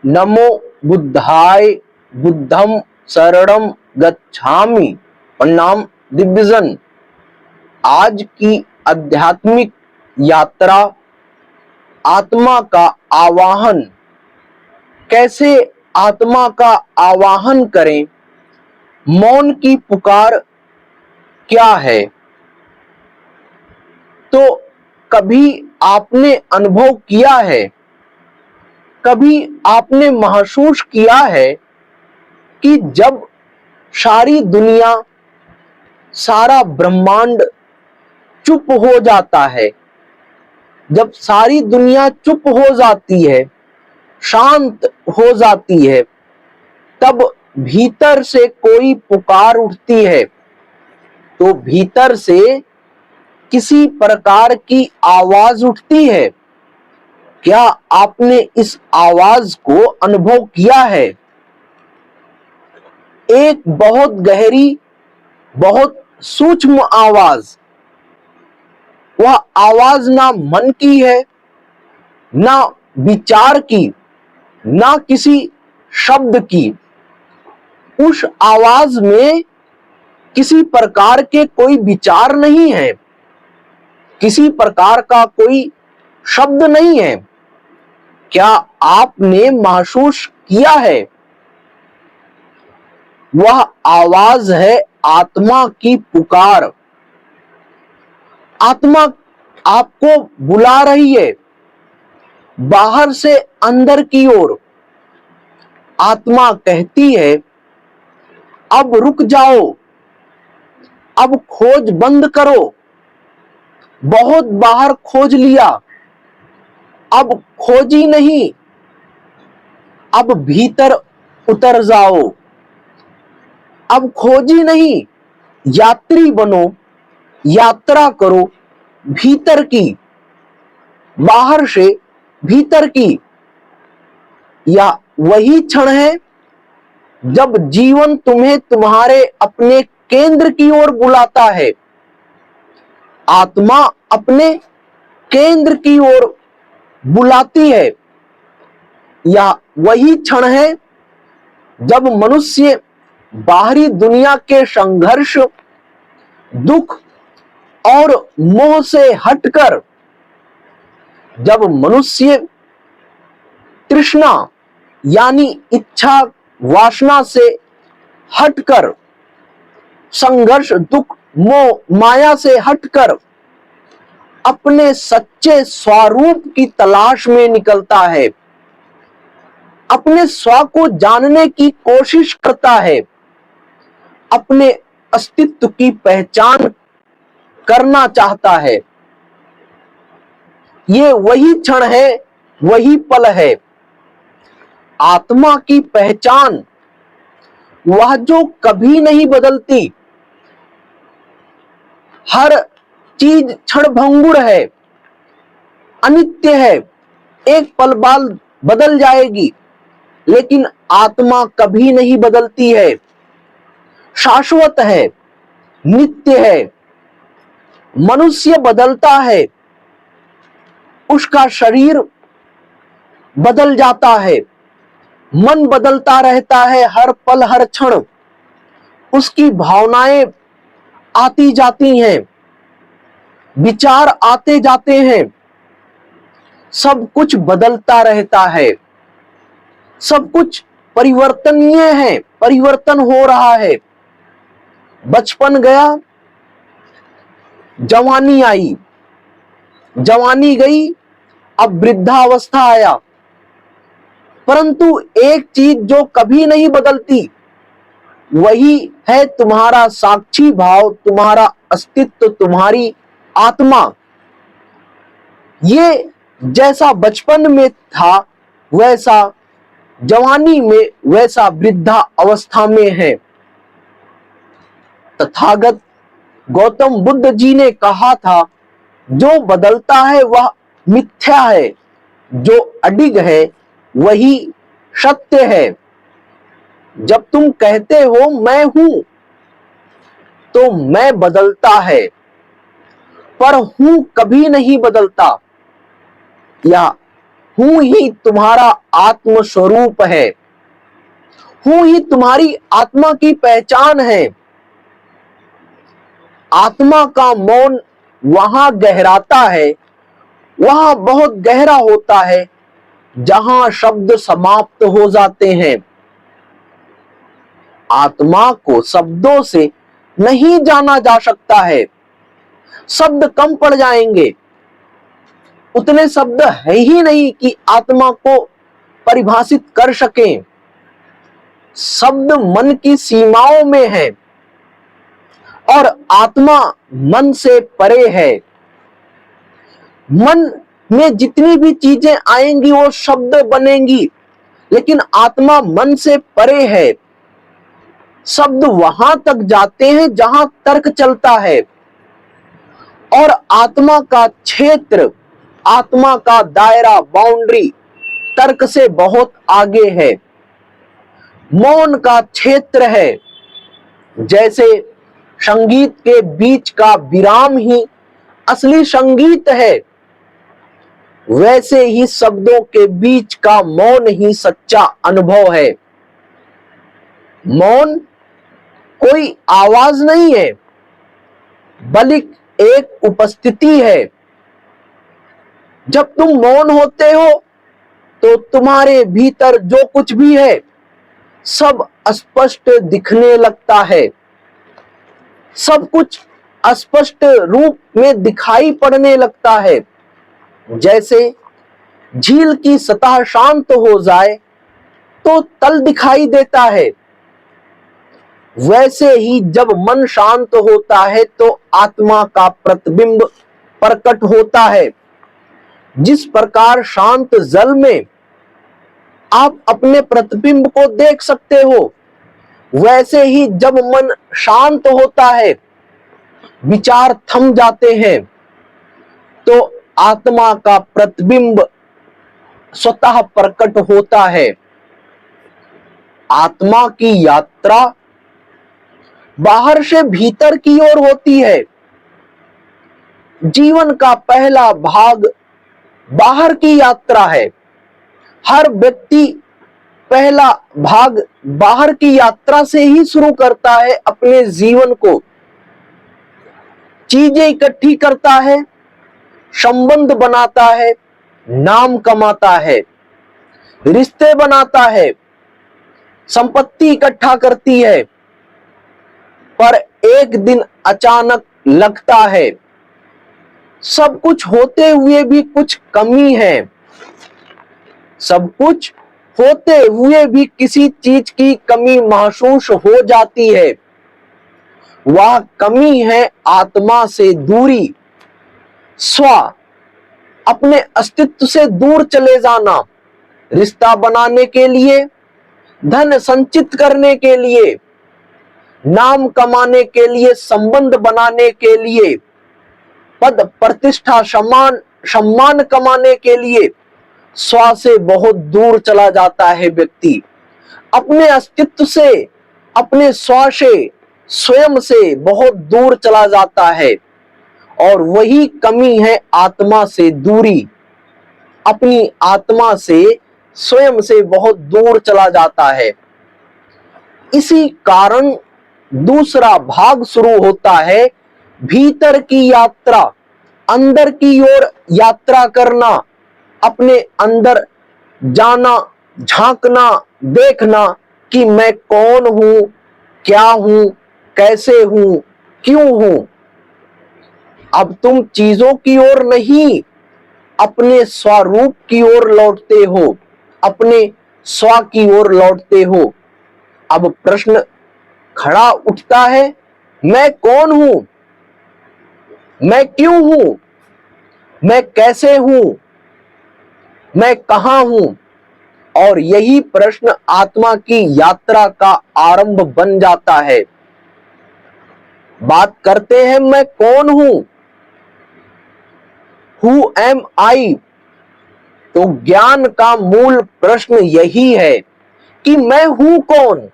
नमो बुद्धाय, बुद्धम शरणम गच्छामि। प्रणाम दिव्यजन। आज की आध्यात्मिक यात्रा आत्मा का आवाहन। कैसे आत्मा का आवाहन करें? मौन की पुकार क्या है? तो कभी आपने अनुभव किया है, कभी आपने महसूस किया है कि जब सारी दुनिया, सारा ब्रह्मांड चुप हो जाता है, जब सारी दुनिया चुप हो जाती है, शांत हो जाती है, तब भीतर से कोई पुकार उठती है। तो भीतर से किसी प्रकार की आवाज उठती है। क्या आपने इस आवाज को अनुभव किया है? एक बहुत गहरी, बहुत सूक्ष्म आवाज। वह आवाज ना मन की है, ना विचार की, ना किसी शब्द की। उस आवाज में किसी प्रकार के कोई विचार नहीं है, किसी प्रकार का कोई शब्द नहीं है। क्या आपने महसूस किया है? वह आवाज है आत्मा की पुकार। आत्मा आपको बुला रही है बाहर से अंदर की ओर। आत्मा कहती है, अब रुक जाओ, अब खोज बंद करो। बहुत बाहर खोज लिया, अब खोजी नहीं, अब भीतर उतर जाओ। अब खोजी नहीं, यात्री बनो, यात्रा करो भीतर की, बाहर से भीतर की। या वही क्षण है जब जीवन तुम्हें तुम्हारे अपने केंद्र की ओर बुलाता है। आत्मा अपने केंद्र की ओर बुलाती है। या वही क्षण है जब मनुष्य बाहरी दुनिया के संघर्ष, दुख और मोह से हटकर, जब मनुष्य तृष्णा यानी इच्छा, वासना से हटकर, संघर्ष, दुख, मोह, माया से हटकर अपने सच्चे स्वरूप की तलाश में निकलता है, अपने स्व को जानने की कोशिश करता है, अपने अस्तित्व की पहचान करना चाहता है। ये वही क्षण है, वही पल है। आत्मा की पहचान, वह जो कभी नहीं बदलती। हर चीज क्षणभंगुर है, अनित्य है, एक पल बाद बदल जाएगी, लेकिन आत्मा कभी नहीं बदलती है, शाश्वत है, नित्य है। मनुष्य बदलता है, उसका शरीर बदल जाता है, मन बदलता रहता है, हर पल हर क्षण उसकी भावनाएं आती जाती हैं, विचार आते जाते हैं, सब कुछ बदलता रहता है, सब कुछ परिवर्तनीय है, परिवर्तन हो रहा है। बचपन गया, जवानी आई, जवानी गई, अब वृद्धावस्था आया। परंतु एक चीज जो कभी नहीं बदलती, वही है तुम्हारा साक्षी भाव, तुम्हारा अस्तित्व, तुम्हारी आत्मा। ये जैसा बचपन में था, वैसा जवानी में, वैसा वृद्धा अवस्था में है। तथागत गौतम बुद्ध जी ने कहा था, जो बदलता है वह मिथ्या है, जो अडिग है वही सत्य है। जब तुम कहते हो मैं हूं, तो मैं बदलता है, पर हूं कभी नहीं बदलता। या हूं ही तुम्हारा आत्म स्वरूप है, हूं ही तुम्हारी आत्मा की पहचान है। आत्मा का मौन वहां गहराता है, वहां बहुत गहरा होता है जहां शब्द समाप्त हो जाते हैं। आत्मा को शब्दों से नहीं जाना जा सकता है, शब्द कम पड़ जाएंगे, उतने शब्द है ही नहीं कि आत्मा को परिभाषित कर सकें। शब्द मन की सीमाओं में है और आत्मा मन से परे है। मन में जितनी भी चीजें आएंगी वो शब्द बनेंगी, लेकिन आत्मा मन से परे है। शब्द वहां तक जाते हैं जहां तर्क चलता है, और आत्मा का क्षेत्र, आत्मा का दायरा, बाउंड्री तर्क से बहुत आगे है। मौन का क्षेत्र है। जैसे संगीत के बीच का विराम ही असली संगीत है, वैसे ही शब्दों के बीच का मौन ही सच्चा अनुभव है। मौन कोई आवाज नहीं है, बल्कि एक उपस्थिति है। जब तुम मौन होते हो तो तुम्हारे भीतर जो कुछ भी है सब स्पष्ट दिखने लगता है, सब कुछ स्पष्ट रूप में दिखाई पड़ने लगता है। जैसे झील की सतह शांत हो जाए तो तल दिखाई देता है, वैसे ही जब मन शांत होता है तो आत्मा का प्रतिबिंब प्रकट होता है। जिस प्रकार शांत जल में आप अपने प्रतिबिंब को देख सकते हो, वैसे ही जब मन शांत होता है, विचार थम जाते हैं, तो आत्मा का प्रतिबिंब स्वतः प्रकट होता है। आत्मा की यात्रा बाहर से भीतर की ओर होती है। जीवन का पहला भाग बाहर की यात्रा है। हर व्यक्ति पहला भाग बाहर की यात्रा से ही शुरू करता है। अपने जीवन को चीजें इकट्ठी करता है, संबंध बनाता है, नाम कमाता है, रिश्ते बनाता है, संपत्ति इकट्ठा करती है। पर एक दिन अचानक लगता है सब कुछ होते हुए भी कुछ कमी है, सब कुछ होते हुए भी किसी चीज की कमी महसूस हो जाती है। वह कमी है आत्मा से दूरी, स्व, अपने अस्तित्व से दूर चले जाना। रिश्ता बनाने के लिए, धन संचित करने के लिए, नाम कमाने के लिए, संबंध बनाने के लिए, पद प्रतिष्ठा सम्मान कमाने के लिए स्व से बहुत दूर चला जाता है व्यक्ति। अपने अस्तित्व से, अपने स्व से, स्वयं से बहुत दूर चला जाता है, और वही कमी है आत्मा से दूरी। अपनी आत्मा से, स्वयं से बहुत दूर चला जाता है। इसी कारण दूसरा भाग शुरू होता है, भीतर की यात्रा, अंदर की ओर यात्रा करना, अपने अंदर जाना, झांकना, देखना कि मैं कौन हूं, क्या हूं, कैसे हूं, क्यों हूं। अब तुम चीजों की ओर नहीं, अपने स्वरूप की ओर लौटते हो, अपने स्व की ओर लौटते हो। अब प्रश्न खड़ा उठता है, मैं कौन हूं, मैं क्यों हूं, मैं कैसे हूं, मैं कहां हूं। और यही प्रश्न आत्मा की यात्रा का आरंभ बन जाता है। बात करते हैं मैं कौन हूं, हु एम आई। तो ज्ञान का मूल प्रश्न यही है कि मैं हूं कौन।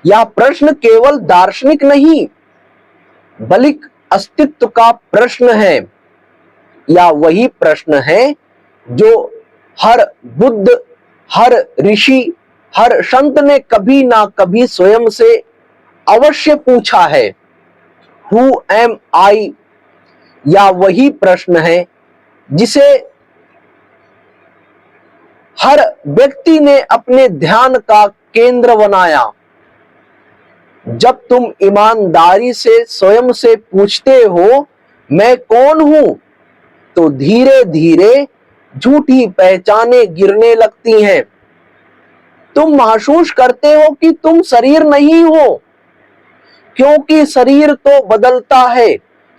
यह प्रश्न केवल दार्शनिक नहीं, बल्कि अस्तित्व का प्रश्न है। या वही प्रश्न है जो हर बुद्ध, हर ऋषि, हर संत ने कभी ना कभी स्वयं से अवश्य पूछा है, हु एम आई, या वही प्रश्न है जिसे हर व्यक्ति ने अपने ध्यान का केंद्र बनाया। जब तुम ईमानदारी से स्वयं से पूछते हो मैं कौन हूं, तो धीरे धीरे झूठी पहचाने गिरने लगती हैं। तुम महसूस करते हो कि तुम शरीर नहीं हो, क्योंकि शरीर तो बदलता है।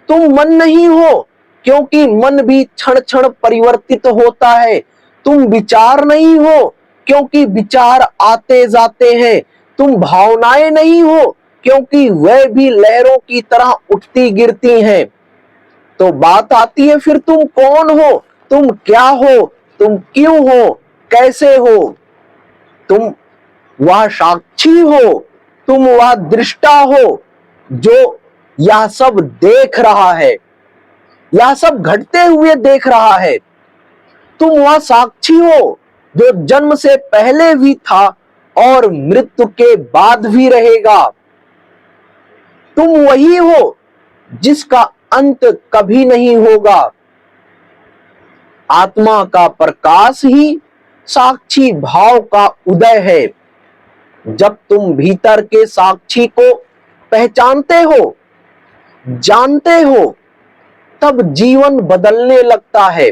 तुम मन नहीं हो, क्योंकि मन भी क्षण क्षण परिवर्तित होता है। तुम विचार नहीं हो, क्योंकि विचार आते जाते हैं। तुम भावनाएं नहीं हो, क्योंकि वह भी लहरों की तरह उठती गिरती हैं। तो बात आती है फिर तुम कौन हो, तुम क्या हो, तुम क्यों हो, कैसे हो? तुम वह साक्षी हो, तुम वह दृष्टा हो जो यह सब देख रहा है, यह सब घटते हुए देख रहा है। तुम वह साक्षी हो जो जन्म से पहले भी था और मृत्यु के बाद भी रहेगा। तुम वही हो जिसका अंत कभी नहीं होगा। आत्मा का प्रकाश ही साक्षी भाव का उदय है। जब तुम भीतर के साक्षी को पहचानते हो, जानते हो, तब जीवन बदलने लगता है।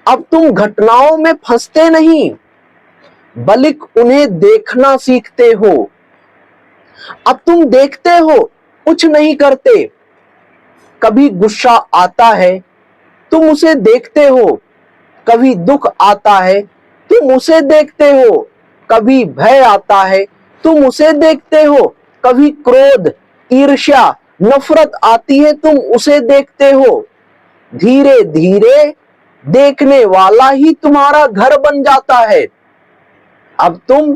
अब तुम घटनाओं में फंसते नहीं, बल्कि उन्हें देखना सीखते हो। अब तुम देखते हो, कुछ नहीं करते। कभी गुस्सा आता है, तुम उसे देखते हो। कभी दुख आता है, तुम उसे देखते हो। कभी भय आता है, तुम उसे देखते हो। कभी क्रोध, ईर्ष्या, नफरत आती है, तुम उसे देखते हो। धीरे धीरे देखने वाला ही तुम्हारा घर बन जाता है। अब तुम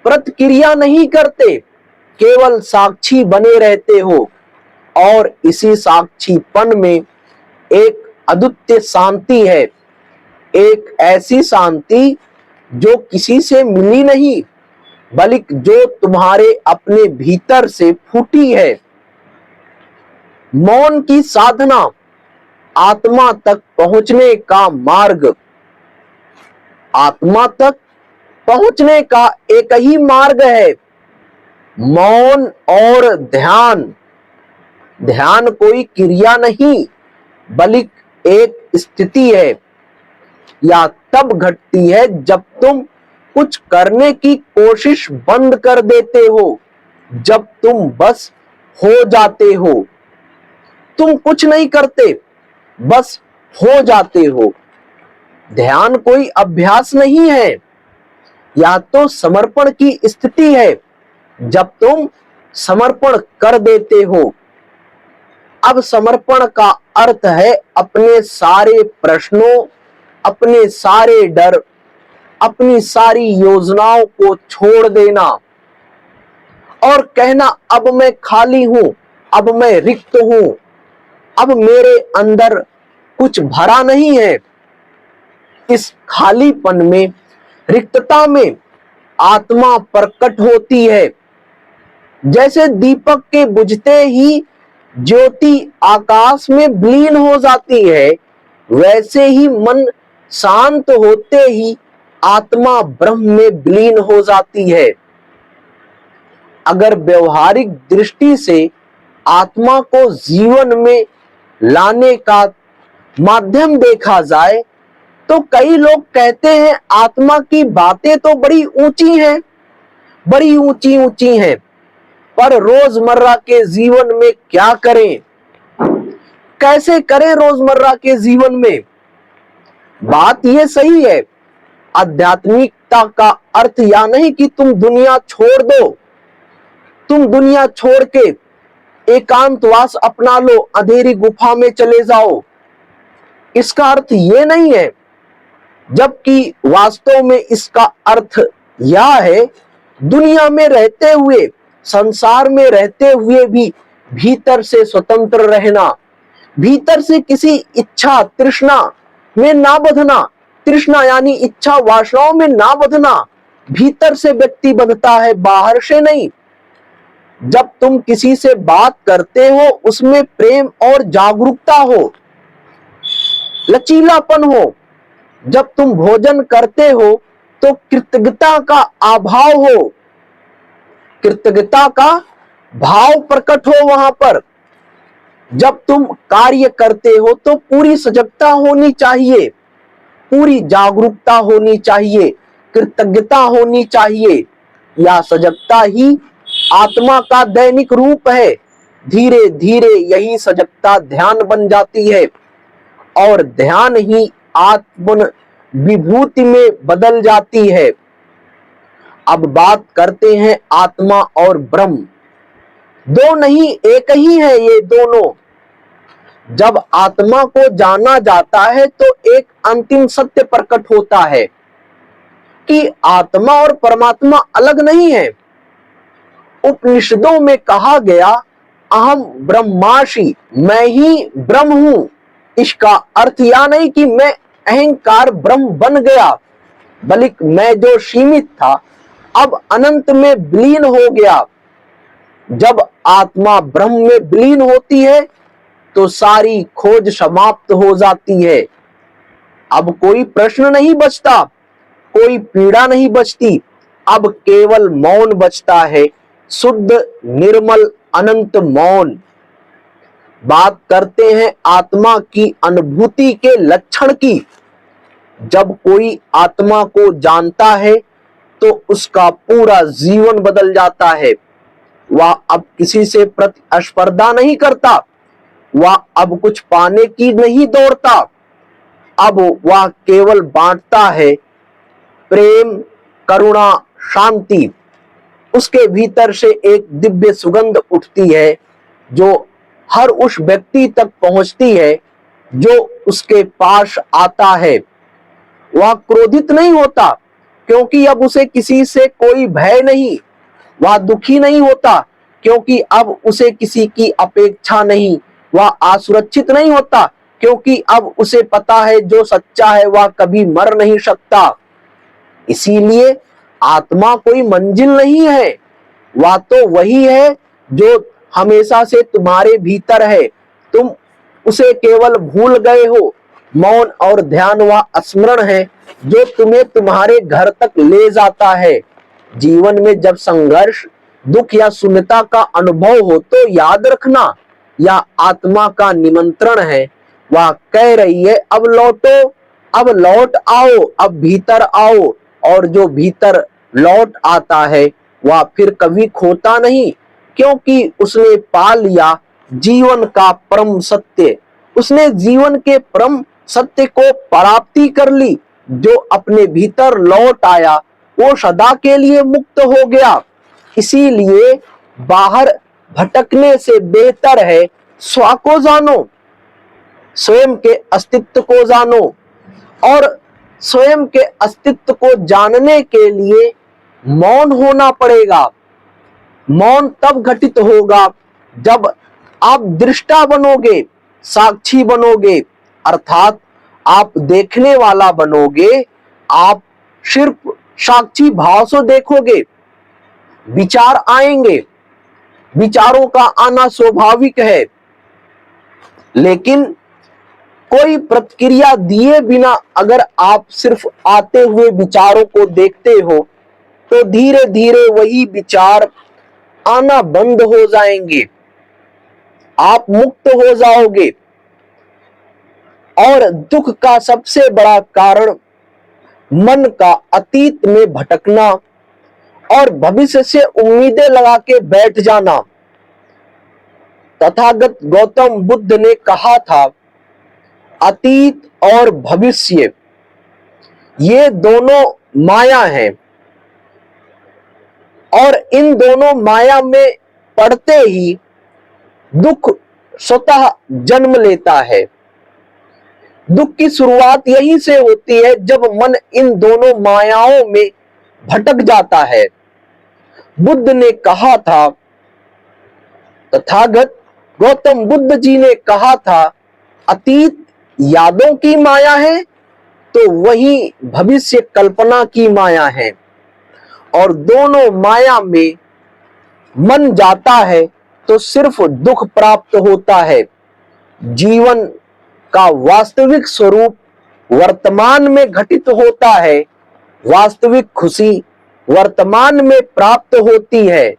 प्रतिक्रिया नहीं करते, केवल साक्षी बने रहते हो। और इसी साक्षीपन में एक अद्वितीय शांति है, एक ऐसी शांति जो किसी से मिली नहीं, बल्कि जो तुम्हारे अपने भीतर से फूटी है। मौन की साधना आत्मा तक पहुंचने का मार्ग। आत्मा तक पहुंचने का एक ही मार्ग है, मौन और ध्यान। ध्यान कोई क्रिया नहीं, बल्कि एक स्थिति है। या तब घटती है जब तुम कुछ करने की कोशिश बंद कर देते हो, जब तुम बस हो जाते हो। तुम कुछ नहीं करते, बस हो जाते हो। ध्यान कोई अभ्यास नहीं है, या तो समर्पण की स्थिति है, जब तुम समर्पण कर देते हो। अब समर्पण का अर्थ है अपने सारे प्रश्नों, अपने सारे डर, अपनी सारी योजनाओं को छोड़ देना और कहना, अब मैं खाली हूं, अब मैं रिक्त हूं, अब मेरे अंदर कुछ भरा नहीं है। इस खालीपन में, रिक्तता में आत्मा प्रकट होती है। जैसे दीपक के बुझते ही ज्योति आकाश में विलीन हो जाती है, वैसे ही मन शांत होते ही आत्मा ब्रह्म में विलीन हो जाती है। अगर व्यवहारिक दृष्टि से आत्मा को जीवन में लाने का माध्यम देखा जाए, तो कई लोग कहते हैं आत्मा की बातें तो बड़ी ऊंची हैं, बड़ी ऊंची ऊंची हैं, पर रोजमर्रा के जीवन में क्या करें, कैसे करें रोजमर्रा के जीवन में? बात यह सही है, आध्यात्मिकता का अर्थ यह नहीं कि तुम दुनिया छोड़ दो, तुम दुनिया छोड़ के एकांतवास अपना लो, अंधेरी गुफा में चले जाओ। इसका अर्थ ये नहीं है, जबकि वास्तव में इसका अर्थ यह है, दुनिया में रहते हुए, संसार में रहते हुए भी भीतर से स्वतंत्र रहना, भीतर से किसी इच्छा, तृष्णा में ना बंधना, तृष्णा यानी इच्छा वासनाओं में ना बंधना। भीतर से व्यक्ति बंधता है, बाहर से नहीं। जब तुम किसी से बात करते हो उसमें प्रेम और जागरूकता हो, लचीलापन हो। जब तुम भोजन करते हो तो कृतज्ञता का अभाव हो, कृतज्ञता का भाव प्रकट हो वहां पर। जब तुम कार्य करते हो तो पूरी सजगता होनी चाहिए, पूरी जागरूकता होनी चाहिए, कृतज्ञता होनी चाहिए। यह सजगता ही आत्मा का दैनिक रूप है। धीरे धीरे यही सजगता ध्यान बन जाती है और ध्यान ही आत्म विभूति में बदल जाती है। अब बात करते हैं आत्मा और ब्रह्म। दो नहीं, एक ही है ये दोनों। जब आत्मा को जाना जाता है तो एक अंतिम सत्य प्रकट होता है कि आत्मा और परमात्मा अलग नहीं है। उपनिषदों में कहा गया, अहम ब्रह्मासि, मैं ही ब्रह्म हूं। इसका अर्थ यह नहीं कि मैं अहंकार ब्रह्म बन गया, बल्कि मैं जो सीमित था अब अनंत में विलीन हो गया। जब आत्मा ब्रह्म में विलीन होती है तो सारी खोज समाप्त हो जाती है। अब कोई प्रश्न नहीं बचता, कोई पीड़ा नहीं बचती। अब केवल मौन बचता है, शुद्ध निर्मल अनंत मौन। बात करते हैं आत्मा की अनुभूति के लक्षण की। जब कोई आत्मा को जानता है तो उसका पूरा जीवन बदल जाता है। वह अब किसी से प्रतिस्पर्धा नहीं करता, वह अब कुछ पाने की नहीं दौड़ता। अब वह केवल बांटता है, प्रेम, करुणा, शांति। उसके भीतर से एक दिव्य सुगंध उठती है जो हर उस व्यक्ति तक पहुंचती है जो उसके पास आता है। वह क्रोधित नहीं होता क्योंकि अब उसे किसी से कोई भय नहीं। वह दुखी नहीं होता क्योंकि अब उसे किसी की अपेक्षा नहीं। वह असुरक्षित नहीं होता क्योंकि अब उसे पता है जो सच्चा है वह कभी मर नहीं सकता। इसीलिए आत्मा कोई मंजिल नहीं है, वह तो वही है जो हमेशा से तुम्हारे भीतर है। तुम उसे केवल भूल गए हो। मौन और ध्यान वह स्मरण है जो तुम्हें तुम्हारे घर तक ले जाता है। जीवन में जब संघर्ष, दुख या शून्यता का अनुभव हो तो याद रखना, यह आत्मा का निमंत्रण है। वह कह रही है, अब लौटो, अब लौट आओ, अब भीतर आओ। और जो भीतर लौट आता है वह फिर कभी खोता नहीं, क्योंकि उसने पा लिया जीवन का परम सत्य। उसने जीवन के परम सत्य को प्राप्ति कर ली। जो अपने भीतर लौट आया वो सदा के लिए मुक्त हो गया। इसीलिए बाहर भटकने से बेहतर है स्व को जानो, स्वयं के अस्तित्व को जानो। और स्वयं के अस्तित्व को जानने के लिए मौन होना पड़ेगा। मौन तब घटित होगा जब आप दृष्टा बनोगे, साक्षी बनोगे, अर्थात आप देखने वाला बनोगे। आप सिर्फ साक्षी भाव से देखोगे। विचार आएंगे, विचारों का आना स्वाभाविक है, लेकिन कोई प्रतिक्रिया दिए बिना अगर आप सिर्फ आते हुए विचारों को देखते हो तो धीरे धीरे वही विचार आना बंद हो जाएंगे। आप मुक्त हो जाओगे। और दुख का सबसे बड़ा कारण मन का अतीत में भटकना और भविष्य से उम्मीदें लगा के बैठ जाना। तथागत गौतम बुद्ध ने कहा था, अतीत और भविष्य ये दोनों माया हैं और इन दोनों माया में पड़ते ही दुख स्वतः जन्म लेता है। दुख की शुरुआत यहीं से होती है जब मन इन दोनों मायाओं में भटक जाता है। बुद्ध ने कहा था, तथागत गौतम बुद्ध जी ने कहा था, अतीत यादों की माया है तो वही भविष्य कल्पना की माया है, और दोनों माया में मन जाता है तो सिर्फ दुख प्राप्त होता है। जीवन का वास्तविक स्वरूप वर्तमान में घटित होता है। वास्तविक खुशी वर्तमान में प्राप्त होती है।